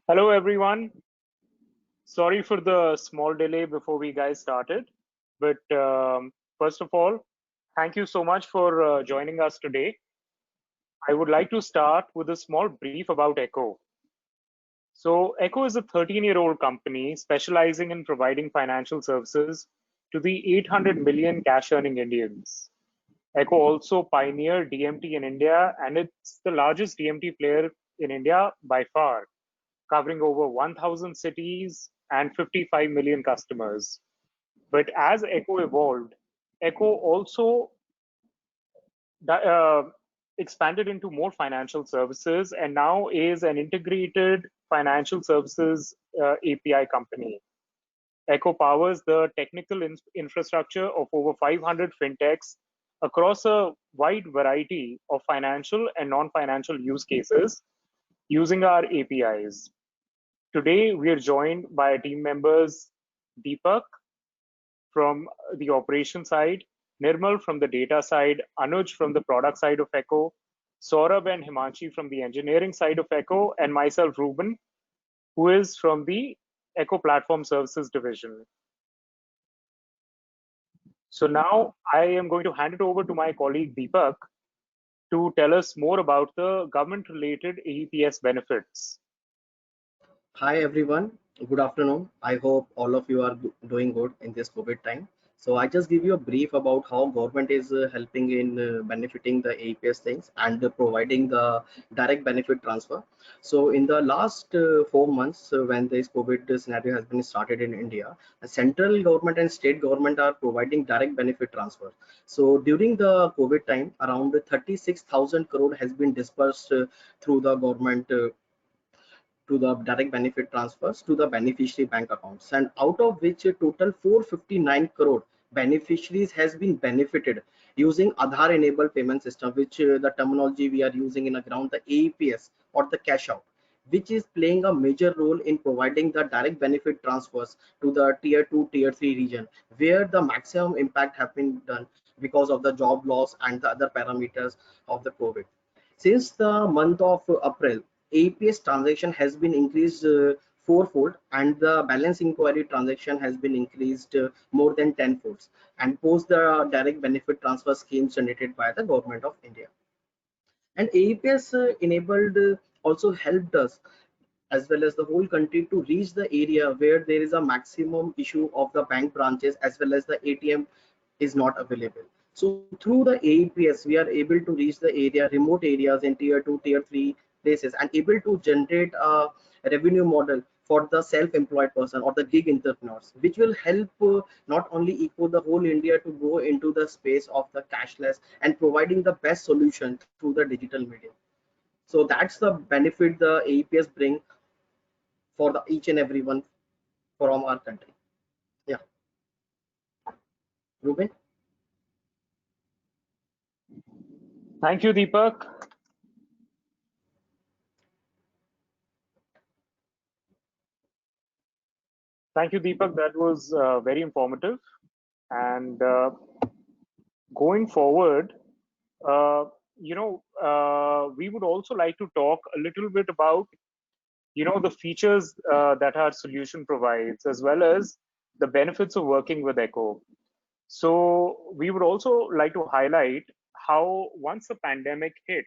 Hello, everyone. Sorry for the small delay before we guys started. But first of all, thank you so much for joining us today. I would like to start with a small brief about Echo. So, Echo is a 13-year-old company specializing in providing financial services to the 800 million cash earning Indians. Echo also pioneered DMT in India, and it's the largest DMT player in India by far, covering over 1,000 cities and 55 million customers. But as Echo evolved, Echo also uh, expanded into more financial services and now is an integrated financial services API company. Echo powers the technical infrastructure of over 500 fintechs across a wide variety of financial and non-financial use cases using our APIs. Today, we are joined by team members Deepak from the operation side, Nirmal from the data side, Anuj from the product side of Echo, Saurabh and Himanshi from the engineering side of Echo, and myself, Ruben, who is from the Echo Platform Services division. So now I am going to hand it over to my colleague Deepak to tell us more about the government-related AEPS benefits. Hi everyone, good afternoon. I hope all of you are doing good in this COVID time. So I just give you a brief about how government is helping in benefiting the APS things and providing the direct benefit transfer. So in the last 4 months, when this COVID scenario has been started in India, the central government and state government are providing direct benefit transfer. So during the COVID time, around 36,000 crore has been dispersed through the government to the direct benefit transfers to the beneficiary bank accounts, and out of which a total 459 crore beneficiaries has been benefited using Aadhaar enabled payment system, which the terminology we are using in the ground, the AEPS or the cash out, which is playing a major role in providing the direct benefit transfers to the tier 2 tier 3 region, where the maximum impact have been done because of the job loss and the other parameters of the COVID. Since the month of April, APS transaction has been increased fourfold, and the balance inquiry transaction has been increased more than tenfolds, and post the direct benefit transfer schemes generated by the government of India. And APS enabled also helped us as well as the whole country to reach the area where there is a maximum issue of the bank branches as well as the ATM is not available. So through the AEPS, we are able to reach the area, remote areas in tier 2, tier 3 places, and able to generate a revenue model for the self-employed person or the gig entrepreneurs, which will help not only equal the whole India to go into the space of the cashless and providing the best solution through the digital medium. So that's the benefit the AEPS bring for the each and everyone from our country. Yeah, Ruben. Thank you, Deepak. Thank you, Deepak. That was very informative. And going forward, uh, we would also like to talk a little bit about, the features that our solution provides, as well as the benefits of working with Echo. So we would also like to highlight how once the pandemic hit,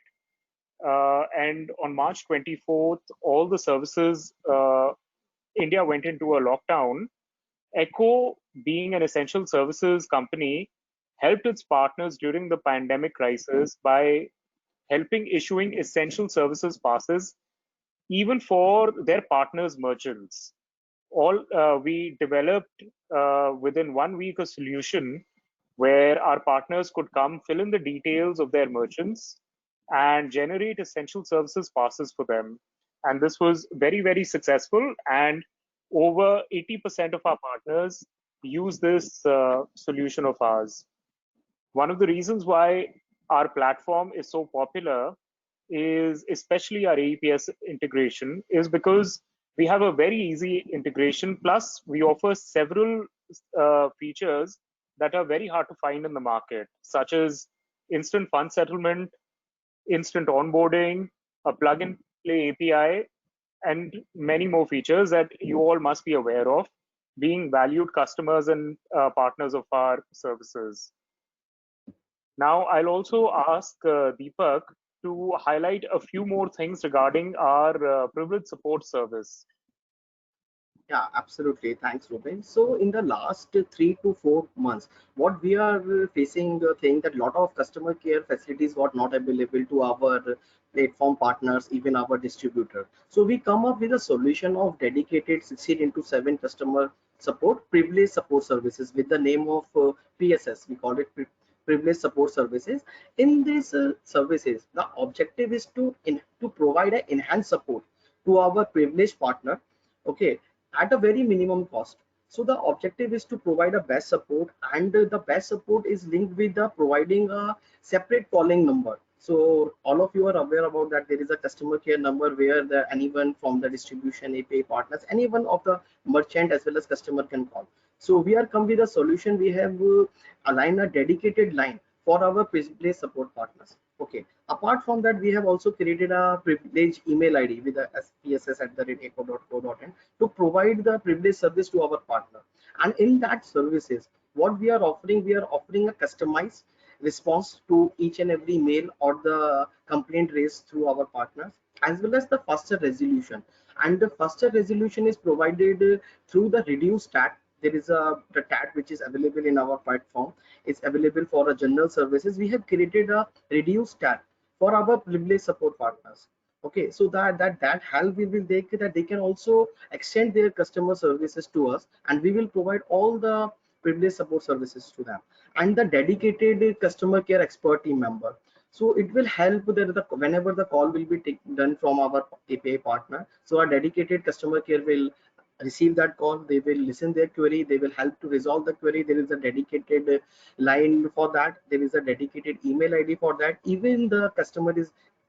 and on March 24th, all the services, India went into a lockdown. Echo, being an essential services company, helped its partners during the pandemic crisis by helping issuing essential services passes even for their partners' merchants. All we developed within 1 week a solution where our partners could come fill in the details of their merchants and generate essential services passes for them. And this was very, very successful. And over 80% of our partners use this solution of ours. One of the reasons why our platform is so popular is especially our AEPS integration is because we have a very easy integration. Plus, we offer several features that are very hard to find in the market, such as instant fund settlement, instant onboarding, a plug and play API, and many more features that you all must be aware of, being valued customers and partners of our services. Now, I'll also ask Deepak to highlight a few more things regarding our privilege support service. Yeah, absolutely. Thanks, Ruben. So, in the last 3 to 4 months, what we are facing the thing that a lot of customer care facilities were not available to our platform partners, even our distributor. So, we come up with a solution of dedicated 16 into 7 customer support, privilege support services with the name of PSS. We call it privilege support services. In these services, the objective is to provide an enhanced support to our privileged partner. Okay, at a very minimum cost. So the objective is to provide a best support, and the best support is linked with the providing a separate calling number. So all of you are aware about that there is a customer care number where anyone from the distribution API partners, anyone of the merchant as well as customer can call. So we are come with a solution. We have aligned a dedicated line for our privilege support partners. Okay. Apart from that, we have also created a privilege email ID with a spss@echo.co.in to provide the privilege service to our partner. And in that services, what we are offering a customized response to each and every mail or the complaint raised through our partners, as well as the faster resolution. And the faster resolution is provided through the reduced TAT. There is the TAT which is available in our platform. It's available for a general services. We have created a reduced TAT for our privilege support partners. Okay, so that help will take that they can also extend their customer services to us, and we will provide all the privilege support services to them, and the dedicated customer care expert team member. So it will help that whenever the call will be done from our API partner, so our dedicated customer care will receive that call. They will listen their query, they will help to resolve the query. There is a dedicated line for that, there is a dedicated email ID for that. Even the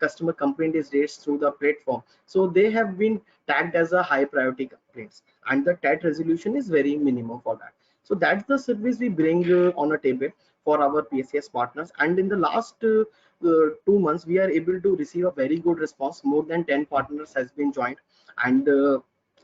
customer complaint is raised through the platform, so they have been tagged as a high priority complaints, and the TAT resolution is very minimum for that. So that's the service we bring on a table for our PCS partners. And in the last 2 months, we are able to receive a very good response. More than 10 partners has been joined, and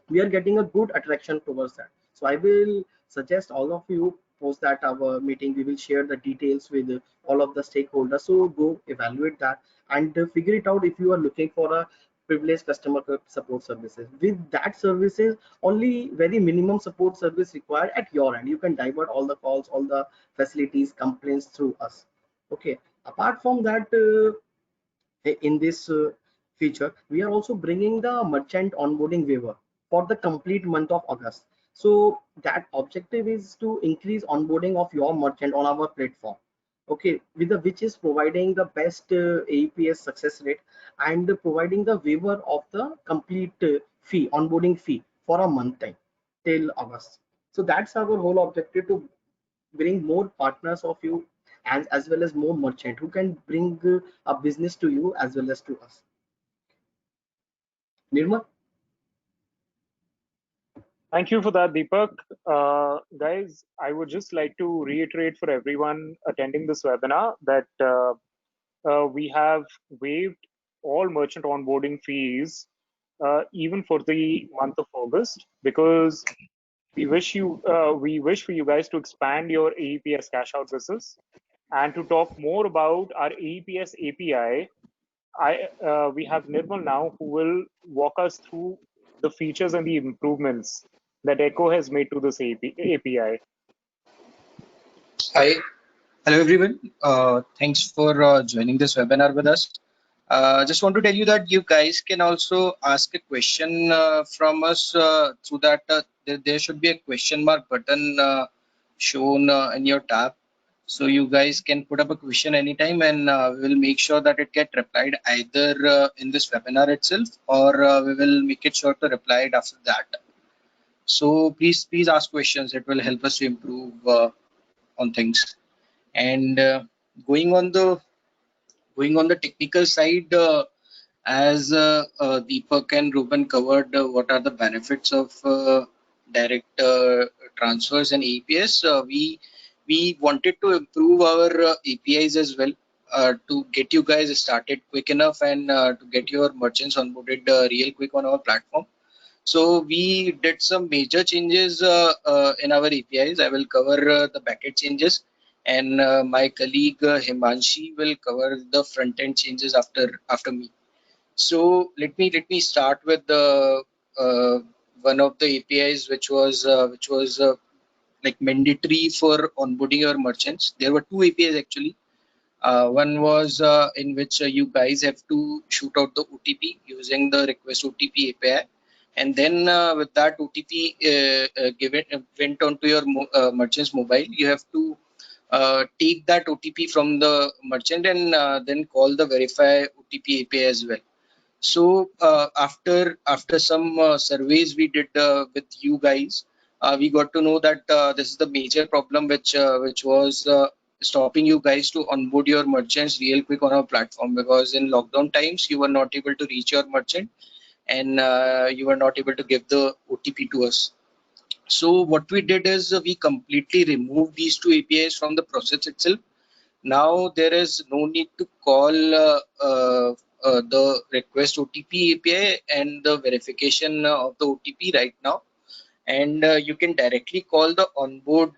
we are getting a good attraction towards that. So I will suggest all of you, post that our meeting, we will share the details with all of the stakeholders. So go evaluate that and figure it out if you are looking for a privileged customer support services. With that services, only very minimum support service required at your end. You can divert all the calls, all the facilities, complaints through us. Okay. Apart from that, in this feature, we are also bringing the merchant onboarding waiver for the complete month of August. So that objective is to increase onboarding of your merchant on our platform. Okay, with the which is providing the best AEPS success rate, and providing the waiver of the complete fee, onboarding fee for a month time till August. So that's our whole objective, to bring more partners of you, and as well as more merchant who can bring a business to you as well as to us. Nirmal? Thank you for that, Deepak. Guys, I would just like to reiterate for everyone attending this webinar that we have waived all merchant onboarding fees even for the month of August, because we wish for you guys to expand your AEPS cash out business. And to talk more about our AEPS API, we have Nirmal now, who will walk us through the features and the improvements that Echo has made to this API. Hi, hello everyone. Thanks for joining this webinar with us. Just want to tell you that you guys can also ask a question from us through that. There should be a question mark button shown in your tab. So you guys can put up a question anytime, and we will make sure that it get replied either in this webinar itself, or we will make it sure to reply it after that. So please ask questions. It will help us to improve on things. And going on the technical side, as Deepak and Ruben covered what are the benefits of direct transfers and APIs, we wanted to improve our APIs as well. to get you guys started quick enough and to get your merchants onboarded real quick on our platform. So we did some major changes in our APIs. I will cover the backend changes, and my colleague Himanshi will cover the front end changes after me. So let me start with the one of the APIs which was like mandatory for onboarding your merchants. There were two APIs actually. One was in which you guys have to shoot out the OTP using the request OTP API, and then with that OTP given went onto your merchant's mobile. You have to take that OTP from the merchant and then call the verify OTP API as well. So after some surveys we did with you guys, we got to know that this is the major problem which was stopping you guys to onboard your merchants real quick on our platform, because in lockdown times you were not able to reach your merchant and you were not able to give the OTP to us. So what we did is we completely removed these two APIs from the process itself. Now there is no need to call the request OTP API and the verification of the OTP right now, and you can directly call the onboard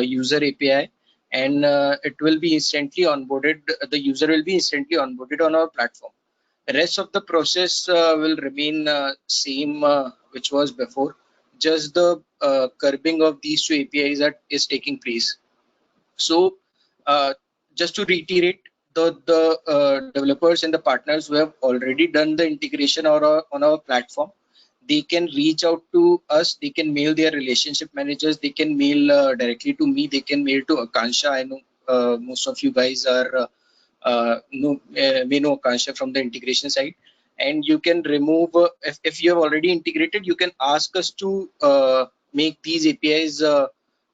user API, and it will be instantly onboarded. The user will be instantly onboarded on our platform. The rest of the process will remain same which was before. Just the curbing of these two APIs that is taking place. So just to reiterate, the developers and the partners who have already done the integration on our platform, they can reach out to us. They can mail their relationship managers. They can mail directly to me. They can mail to Akansha. I know most of you guys are may know Akansha from the integration side, and you can remove if you have already integrated. You can ask us to make these APIs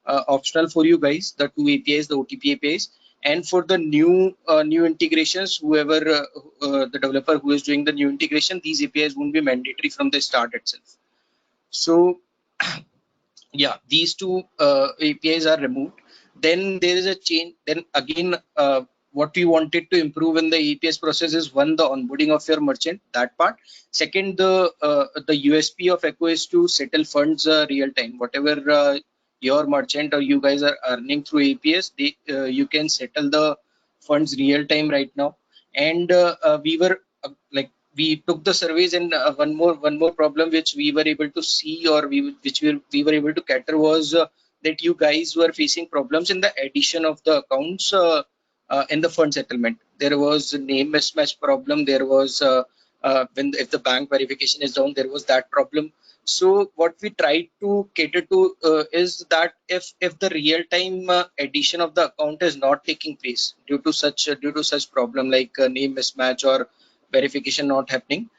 optional for you guys, the two APIs, the OTP APIs, and for the new integrations, whoever the developer who is doing the new integration, these APIs won't be mandatory from the start itself. So yeah, these two APIs are removed. Then there is a change. Then again, what we wanted to improve in the APIs process is one, the onboarding of your merchant, that part. Second, the USP of Echo is to settle funds real time. Whatever your merchant or you guys are earning through APIs, they you can settle the funds real time right now. And we were like we took the surveys, and one more problem which we were able to see, or we were able to cater was that you guys were facing problems in the addition of the accounts in the fund settlement. There was a name mismatch problem. There was when if the bank verification is down, there was that problem. So what we tried to cater to is that if the real time addition of the account is not taking place due to such problem like name mismatch or verification not happening,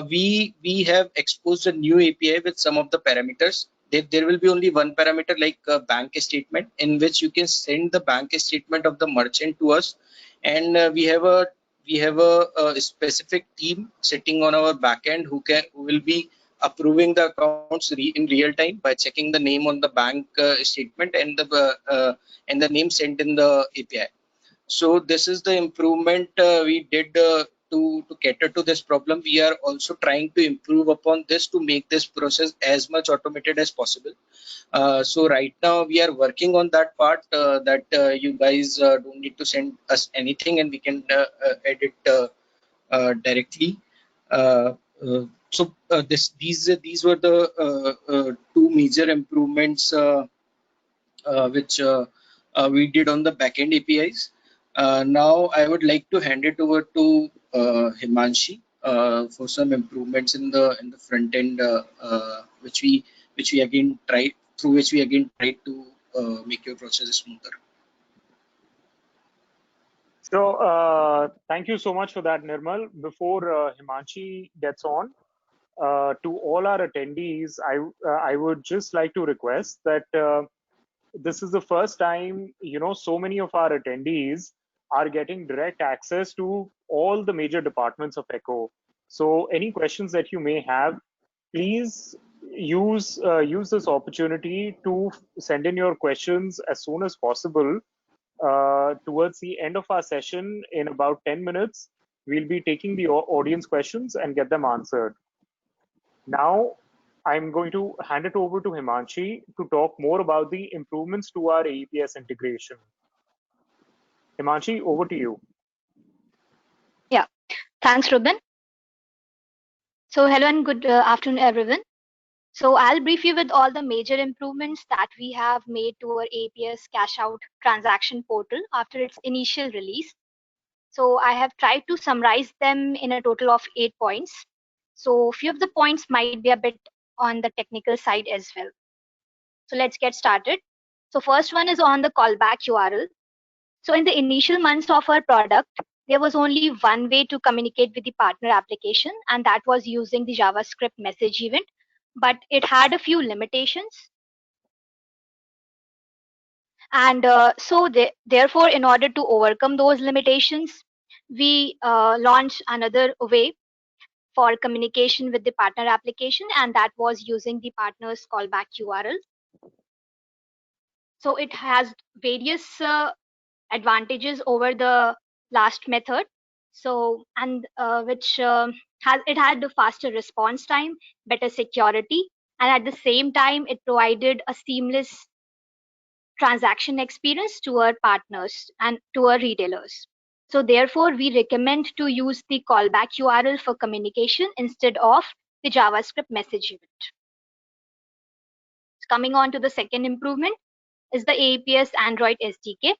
we have exposed a new API with some of the parameters. There will be only one parameter like bank statement, in which you can send the bank statement of the merchant to us, and we have a specific team sitting on our backend who will be approving the accounts in real time by checking the name on the bank statement and the name sent in the API. So this is the improvement we did to cater to this problem. We are also trying to improve upon this to make this process as much automated as possible. So right now we are working on that part that you guys don't need to send us anything, and we can edit directly. Uh, these were the two major improvements which we did on the backend APIs. Now I would like to hand it over to Himanshi for some improvements in the front end, which we again tried through which we again tried to make your process smoother. So thank you so much for that, Nirmal. Before Himanshi gets on, to all our attendees, I would just like to request that this is the first time, so many of our attendees are getting direct access to all the major departments of Echo. So any questions that you may have, please use this opportunity to send in your questions as soon as possible, towards the end of our session, in about 10 minutes, we'll be taking the audience questions and get them answered. Now, I'm going to hand it over to Himanshi to talk more about the improvements to our AEPS integration. Himanshi, over to you. Yeah, thanks, Ruben. So hello and good afternoon, everyone. So I'll brief you with all the major improvements that we have made to our APS cash out transaction portal after its initial release. So I have tried to summarize them in a total of 8 points. So a few of the points might be a bit on the technical side as well. So let's get started. So first one is on the callback URL. So in the initial months of our product, there was only one way to communicate with the partner application, and that was using the JavaScript message event, but it had a few limitations. And therefore, in order to overcome those limitations, we launched another way for communication with the partner application, and that was using the partner's callback URL. So it has various advantages over the last method. So and which had a faster response time, better security, and at the same time it provided a seamless transaction experience to our partners and to our retailers. So therefore we recommend to use the callback URL for communication instead of the JavaScript message event. Coming on to the second improvement is the Aps Android Sdk.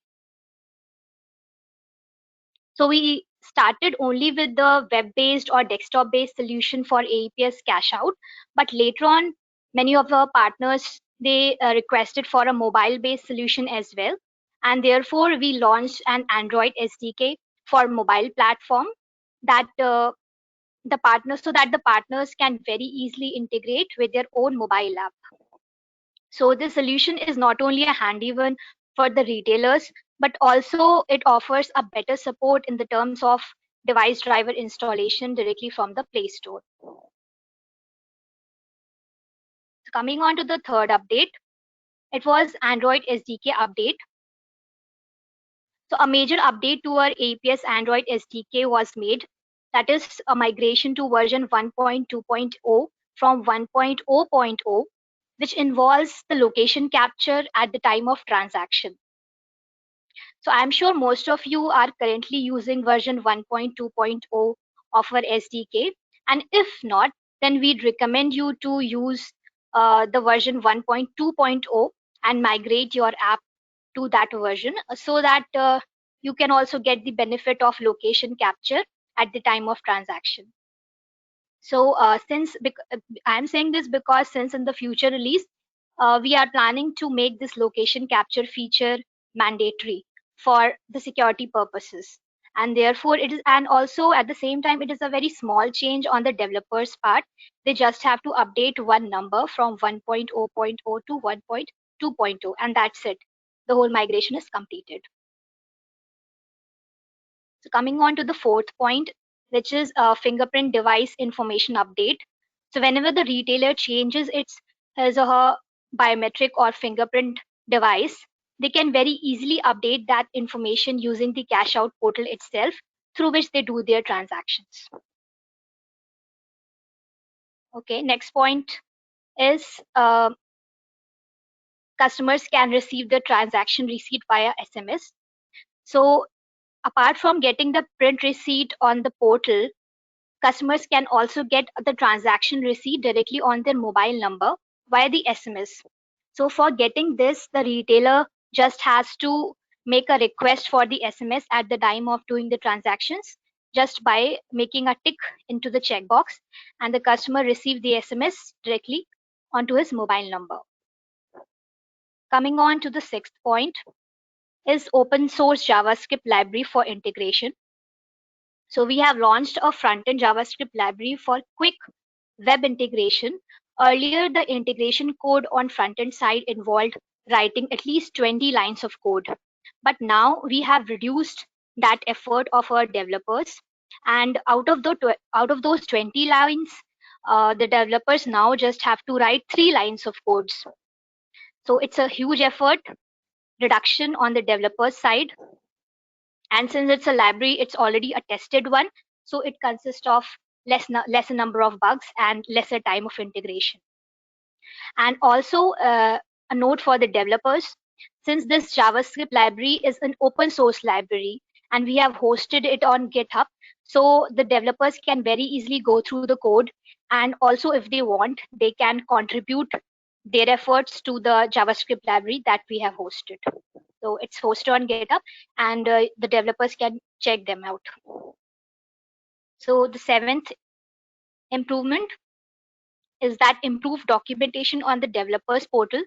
So we started only with the web-based or desktop-based solution for APS cash out, but later on, many of our partners, they requested for a mobile-based solution as well. And therefore, we launched an Android SDK for mobile platform that so that the partners can very easily integrate with their own mobile app. So this solution is not only a handy one for the retailers, but also it offers a better support in the terms of device driver installation directly from the Play Store. So coming on to the third update, it was Android SDK update. So a major update to our APS Android SDK was made. That is a migration to version 1.2.0 from 1.0.0, which involves the location capture at the time of transaction. So I'm sure most of you are currently using version 1.2.0 of our SDK. And if not, then we'd recommend you to use the version 1.2.0 and migrate your app to that version so that you can also get the benefit of location capture at the time of transaction. So I'm saying this because since in the future release, we are planning to make this location capture feature mandatory for the security purposes. And therefore it is, and also at the same time, it is a very small change on the developers part. They just have to update one number from 1.0.0 to 1.2.0, and that's it. The whole migration is completed. So coming on to the fourth point, which is a fingerprint device information update. So whenever the retailer changes his or her biometric or fingerprint device, they can very easily update that information using the cash out portal itself through which they do their transactions. Okay, next point is customers can receive the transaction receipt via SMS. So apart from getting the print receipt on the portal, customers can also get the transaction receipt directly on their mobile number via the SMS. So for getting this, the retailer just has to make a request for the SMS at the time of doing the transactions, just by making a tick into the checkbox, and the customer receive the SMS directly onto his mobile number. Coming on to the sixth point is open source JavaScript library for integration. So we have launched a front-end JavaScript library for quick web integration. Earlier, the integration code on front-end side involved writing at least 20 lines of code. But now we have reduced that effort of our developers. And out of those 20 lines, the developers now just have to write 3 lines of codes. So it's a huge effort reduction on the developer side. And since it's a library, it's already a tested one. So it consists of lesser number of bugs and lesser time of integration. And also a note for the developers, since this JavaScript library is an open source library and we have hosted it on GitHub, so the developers can very easily go through the code, and also if they want, they can contribute their efforts to the JavaScript library that we have hosted. So it's hosted on GitHub, and the developers can check them out. So the 7th improvement is that improved documentation on the developers portal.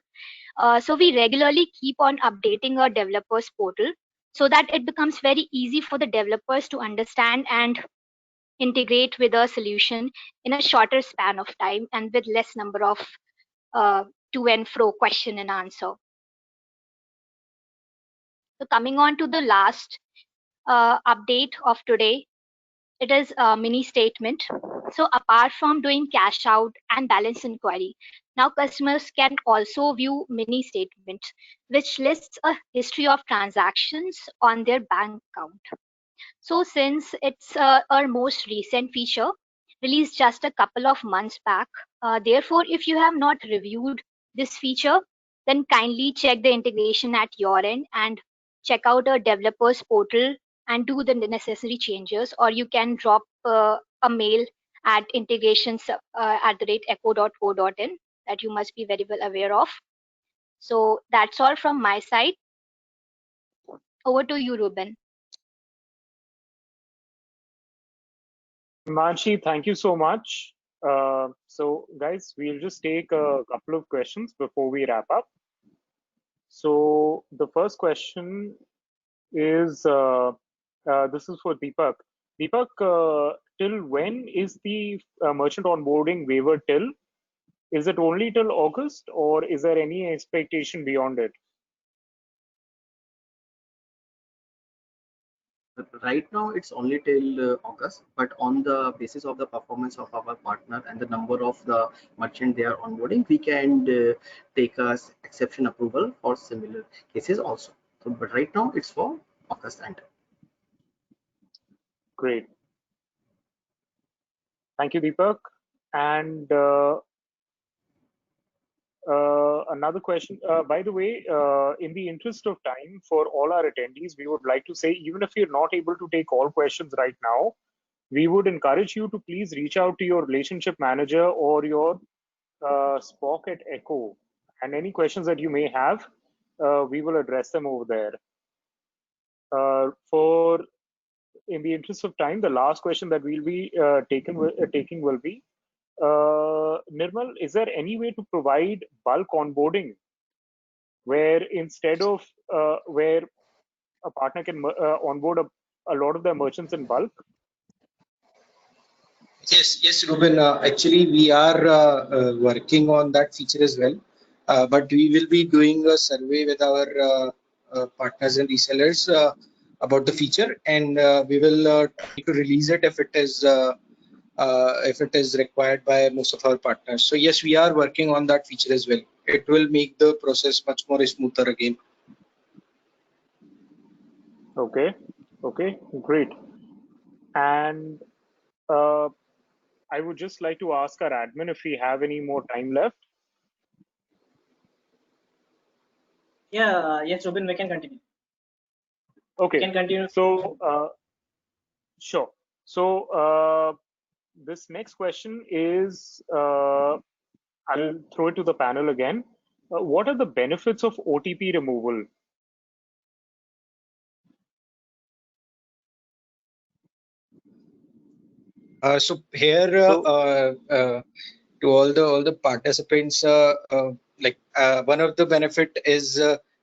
So we regularly keep on updating our developers portal so that it becomes very easy for the developers to understand and integrate with a solution in a shorter span of time and with less number of to and fro question and answer. So coming on to the last update of today, it is a mini statement. So apart from doing cash out and balance inquiry, now customers can also view mini statements, which lists a history of transactions on their bank account. So since it's our most recent feature, released just a couple of months back, therefore, if you have not reviewed this feature, then kindly check the integration at your end and check out our developers portal and do the necessary changes, or you can drop a mail at integrations@echo.co.in that you must be very well aware of. So that's all from my side. Over to you, Ruben. Manshi, thank you so much. So guys, we'll just take a couple of questions before we wrap up. So the first question is, this is for Deepak. Deepak, till when is the merchant onboarding waiver till? Is it only till August, or is there any expectation beyond it? Right now it's only till August, but on the basis of the performance of our partner and the number of the merchant they are onboarding, we can take as exception approval for similar cases also. So, but right now it's for August end. Great. Thank you, Deepak. And another question, by the way, in the interest of time for all our attendees, we would like to say, even if you're not able to take all questions right now, we would encourage you to please reach out to your relationship manager or your Spock at Echo, and any questions that you may have, we will address them over there. In the interest of time, the last question that we'll be taking will be, Nirmal, is there any way to provide bulk onboarding where instead of where a partner can onboard a lot of their merchants in bulk? Yes, Ruben. Actually, we are working on that feature as well. But we will be doing a survey with our partners and resellers about the feature, and we will try to release it if it is required by most of our partners. So yes, we are working on that feature as well. It will make the process much more smoother again. Okay, great. And I would just like to ask our admin if we have any more time left. Yeah, yes, Ruben, we can continue. Okay, we can continue. So, sure. So, this next question is, I'll throw it to the panel again. What are the benefits of OTP removal? So here, to all the participants, one of the benefit is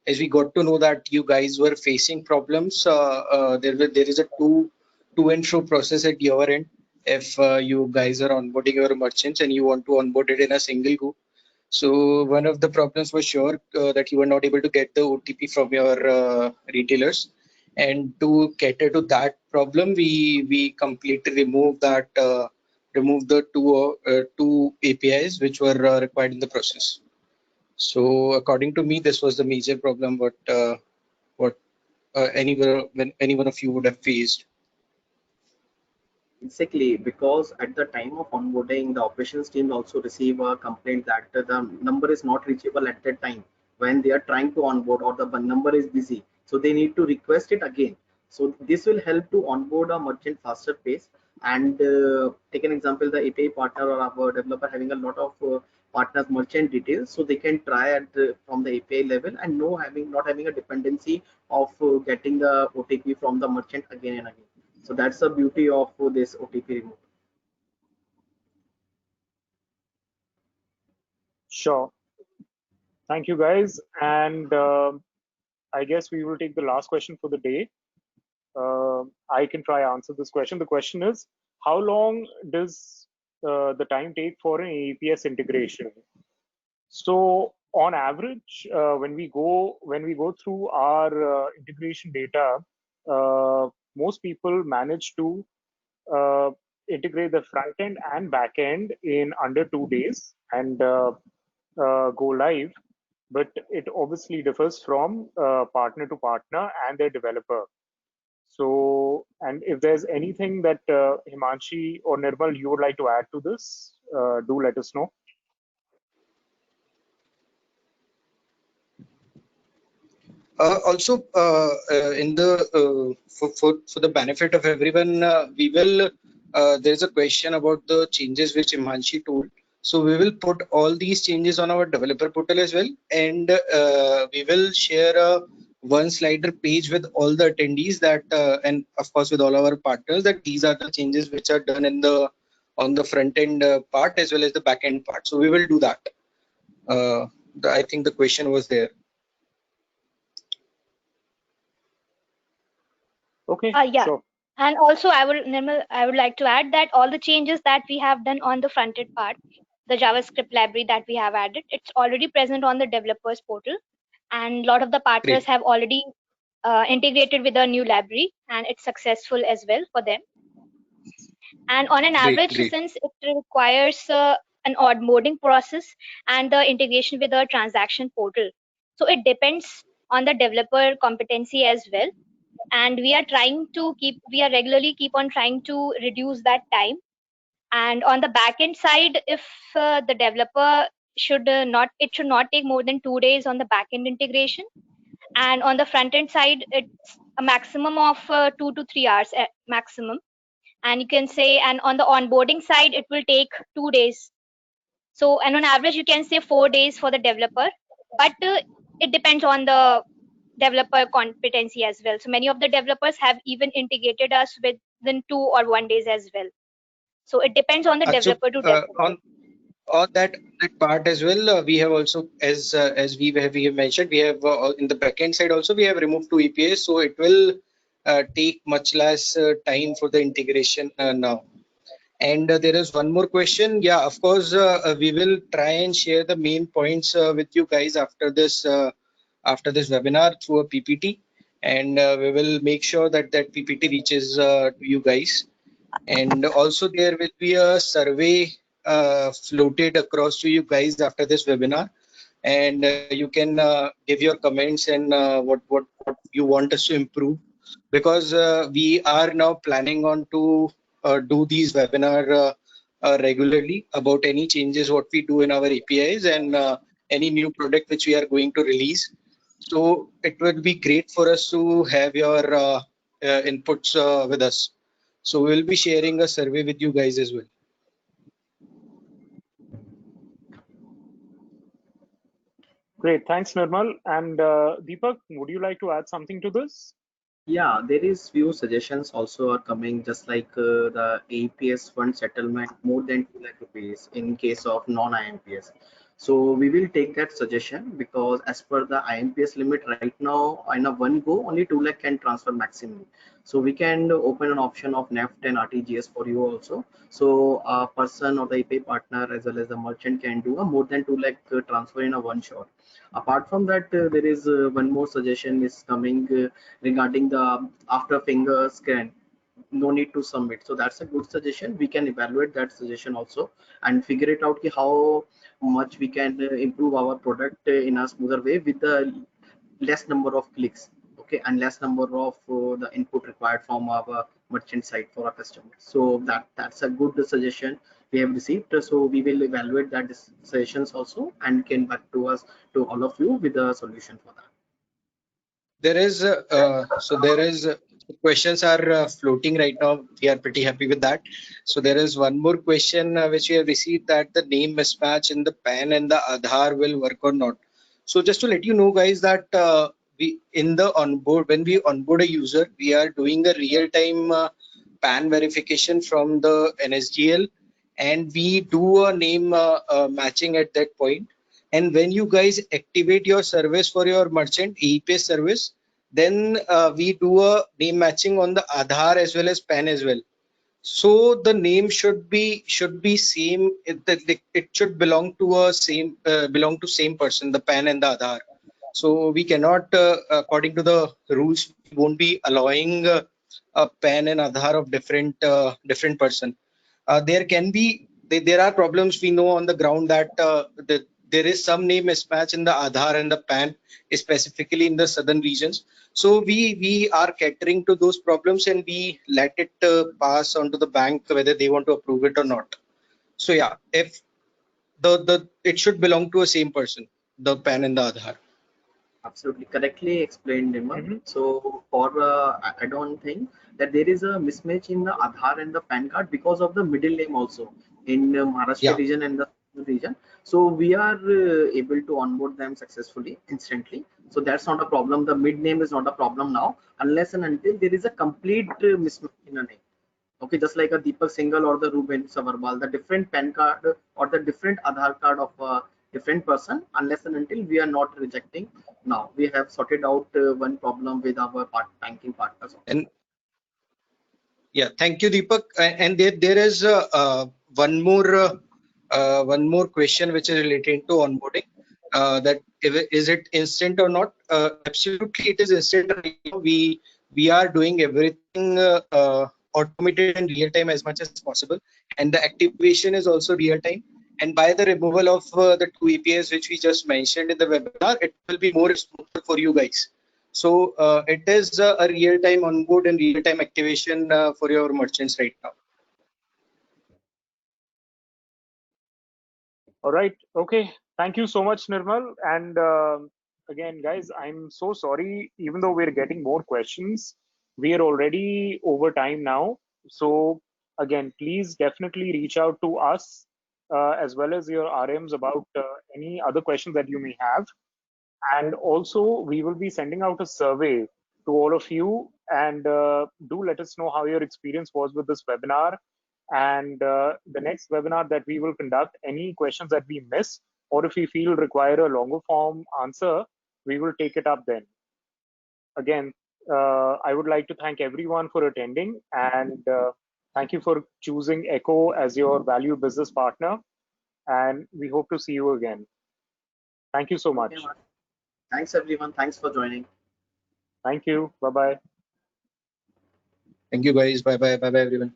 as we got to know that you guys were facing problems. There is a to and fro process at your end. If you guys are onboarding your merchants and you want to onboard it in a single go. So one of the problems was sure that you were not able to get the OTP from your retailers. And to cater to that problem, we completely remove that remove the two APIs which were required in the process. So according to me, this was the major problem what any one of you would have faced. Exactly, because at the time of onboarding, the operations team also receive a complaint that the number is not reachable at that time when they are trying to onboard, or the number is busy. So they need to request it again. So this will help to onboard a merchant faster pace. And take an example, the API partner or our developer having a lot of partners merchant details, so they can try at from the API level, and not having a dependency of getting the OTP from the merchant again and again. So that's the beauty of this OTP removal. Sure. Thank you, guys. And I guess we will take the last question for the day. I can try answer this question. The question is, how long does the time take for an APS integration? So on average, when we go through our integration data, most people manage to integrate the front end and back end in under 2 days and go live. But it obviously differs from partner to partner and their developer. So, and if there's anything that Himanshi or Nirmal you would like to add to this, do let us know. Also, in the for the benefit of everyone, we will there's a question about the changes which Imanshi told. So we will put all these changes on our developer portal as well, and we will share a one slider page with all the attendees that and of course with all our partners, that these are the changes which are done in the on the front end part as well as the back end part. So we will do that. I think the question was there. Okay, Yeah. sure. And also, Nirmal, I would like to add that all the changes that we have done on the front end part, the JavaScript library that we have added, it's already present on the developers portal, and a lot of the partners Great. have already integrated with the new library, and it's successful as well for them. And on an Great, average, great. since it requires an onboarding process and the integration with the transaction portal, so it depends on the developer competency as well. And we are regularly keep on trying to reduce that time. And on the backend side, if the developer should not take more than 2 days on the backend integration. And on the front end side, it's a maximum of 2 to 3 hours at maximum. And you can say, and on the onboarding side, it will take 2 days. So, and on average, you can say 4 days for the developer, but it depends on the developer competency as well. So many of the developers have even integrated us within 2 or 1 days as well. So it depends on the So developer to developer. on that part as well, we have also, as we have mentioned, we have in the backend side also we have removed 2 APIs, so it will take much less time for the integration now. And there is one more question. Yeah, of course, we will try and share the main points with you guys after this webinar through a PPT, and we will make sure that that PPT reaches to you guys. And also there will be a survey floated across to you guys after this webinar, and you can give your comments and what you want us to improve, because we are now planning on to do these webinar regularly about any changes what we do in our APIs and any new product which we are going to release. So it would be great for us to have your inputs with us. So we'll be sharing a survey with you guys as well. Great. Thanks, Nirmal. And Deepak, would you like to add something to this? Yeah, there is few suggestions also are coming, just like the APS fund settlement more than 2 lakh rupees in case of non-IMPS. So we will take that suggestion, because as per the IMPS limit right now, in a one go only 2 lakh can transfer maximum. So we can open an option of NEFT and RTGS for you also. So a person or the API partner as well as the merchant can do a more than 2 lakh transfer in a one shot. Apart from that, there is one more suggestion is coming regarding the after finger scan. no need to submit. So that's a good suggestion. We can evaluate that suggestion also and figure it out how much we can improve our product in a smoother way with the less number of clicks, okay, and less number of the input required from our merchant side for our customers. So that's a good suggestion we have received. So we will evaluate that suggestions also and can back to us, to all of you, with a solution for that. There is questions are floating right now. We are pretty happy with that. So there is one more question which we have received, that the name mismatch in the PAN and the Aadhaar will work or not. So just to let you know, guys, that we in the onboard, when we onboard a user, we are doing a real-time PAN verification from the NSDL, and we do a name matching at that point. And when you guys activate your service for your merchant EPS service, then we do a name matching on the Aadhaar as well as PAN as well. So the name should be same. It should belong to same person, the PAN and the Aadhaar. So we cannot, according to the rules, we won't be allowing a PAN and Aadhaar of different person. There can be there are problems, we know on the ground, that there is some name mismatch in the Aadhaar and the PAN, specifically in the southern regions. So we are catering to those problems, and we let it pass on to the bank whether they want to approve it or not. So yeah, if it should belong to a same person, the PAN and the Aadhaar. Absolutely correctly explained, Nirmal. Mm-hmm. So for I don't think that there is a mismatch in the Aadhaar and the PAN card because of the middle name also in Maharashtra Yeah. region and the region. So we are able to onboard them successfully instantly. So that's not a problem. The mid name is not a problem now, unless and until there is a complete mismatch in a name. Okay, just like a Deepak Singhal or the Ruben Savarbal, the different PAN card or the different Aadhaar card of a different person, unless and until we are not rejecting. Now we have sorted out one problem with our banking partners. And yeah, thank you, Deepak. And there is one more question which is related to onboarding. That is it instant or not? Absolutely, it is instant right now. We are doing everything automated and real time as much as possible, and the activation is also real time. And by the removal of the two APIs which we just mentioned in the webinar, it will be more smoother for you guys. So it is a real-time onboard and real-time activation for your merchants right now. All right. Okay. Thank you so much, Nirmal. And again, guys, I'm so sorry. Even though we're getting more questions, we are already over time now. So again, please definitely reach out to us as well as your RMs about any other questions that you may have. And also, we will be sending out a survey to all of you. And do let us know how your experience was with this webinar. And the next webinar that we will conduct, any questions that we miss, or if we feel require a longer form answer, we will take it up then. Again, I would like to thank everyone for attending, and thank you for choosing Echo as your valued business partner. And we hope to see you again. Thank you so much. Thanks everyone. Thanks for joining. Thank you. Bye-bye. Thank you, guys. Bye bye. Bye bye, everyone.